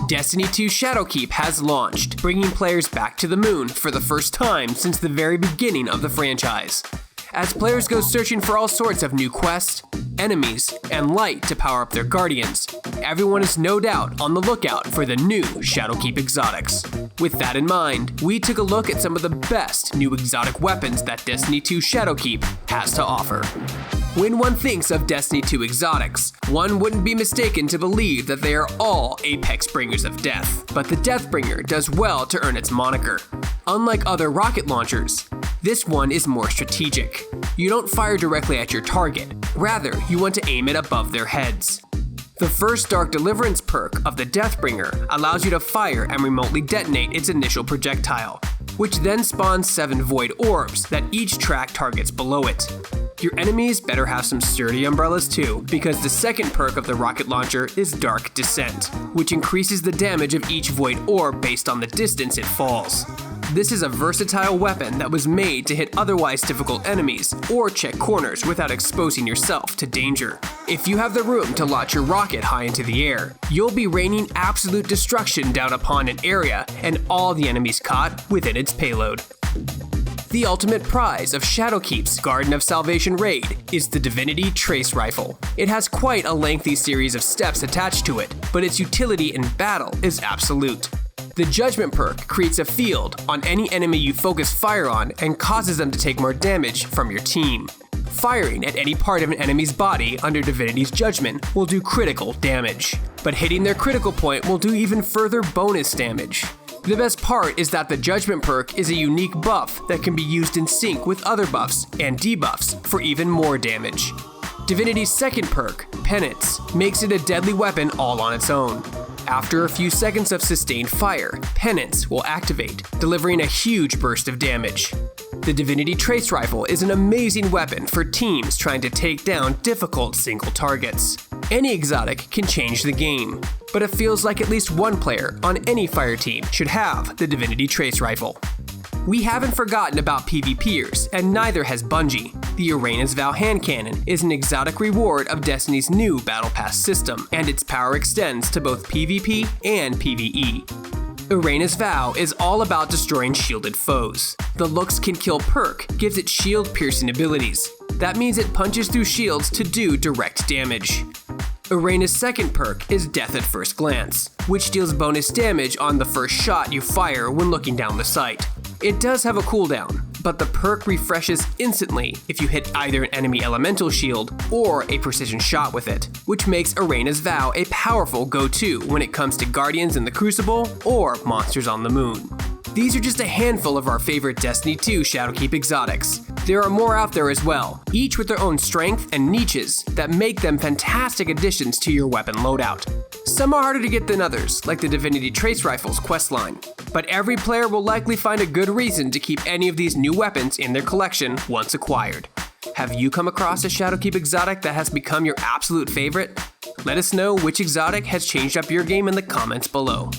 Destiny 2 Shadowkeep has launched, bringing players back to the moon for the first time since the very beginning of the franchise. As players go searching for all sorts of new quests, enemies, and light to power up their guardians, everyone is no doubt on the lookout for the new Shadowkeep exotics. With that in mind, we took a look at some of the best new exotic weapons that Destiny 2 Shadowkeep has to offer. When one thinks of Destiny 2 exotics, one wouldn't be mistaken to believe that they are all apex bringers of death, but the Deathbringer does well to earn its moniker. Unlike other rocket launchers, this one is more strategic. You don't fire directly at your target, rather you want to aim it above their heads. The first Dark Deliverance perk of the Deathbringer allows you to fire and remotely detonate its initial projectile, which then spawns 7 void orbs that each track targets below it. Your enemies better have some sturdy umbrellas too, because the second perk of the rocket launcher is Dark Descent, which increases the damage of each void orb based on the distance it falls. This is a versatile weapon that was made to hit otherwise difficult enemies or check corners without exposing yourself to danger. If you have the room to launch your rocket high into the air, you'll be raining absolute destruction down upon an area and all the enemies caught within its payload. The ultimate prize of Shadowkeep's Garden of Salvation raid is the Divinity Trace Rifle. It has quite a lengthy series of steps attached to it, but its utility in battle is absolute. The Judgment perk creates a field on any enemy you focus fire on and causes them to take more damage from your team. Firing at any part of an enemy's body under Divinity's Judgment will do critical damage, but hitting their critical point will do even further bonus damage. The best part is that the Judgment perk is a unique buff that can be used in sync with other buffs and debuffs for even more damage. Divinity's second perk, Penance, makes it a deadly weapon all on its own. After a few seconds of sustained fire, Penance will activate, delivering a huge burst of damage. The Divinity Trace Rifle is an amazing weapon for teams trying to take down difficult single targets. Any exotic can change the game, but it feels like at least one player on any fire team should have the Divinity Trace Rifle. We haven't forgotten about PvPers, and neither has Bungie. The Iranians Vow hand cannon is an exotic reward of Destiny's new Battle Pass system, and its power extends to both PvP and PvE. Iranians Vow is all about destroying shielded foes. The Looks Can Kill perk gives it shield piercing abilities. That means it punches through shields to do direct damage. Irana's second perk is Death at First Glance, which deals bonus damage on the first shot you fire when looking down the sight. It does have a cooldown, but the perk refreshes instantly if you hit either an enemy elemental shield or a precision shot with it, which makes Irana's Vow a powerful go-to when it comes to Guardians in the Crucible or monsters on the moon. These are just a handful of our favorite Destiny 2 Shadowkeep exotics. There are more out there as well, each with their own strength and niches that make them fantastic additions to your weapon loadout. Some are harder to get than others, like the Divinity Trace Rifle's questline, but every player will likely find a good reason to keep any of these new weapons in their collection once acquired. Have you come across a Shadowkeep exotic that has become your absolute favorite? Let us know which exotic has changed up your game in the comments below.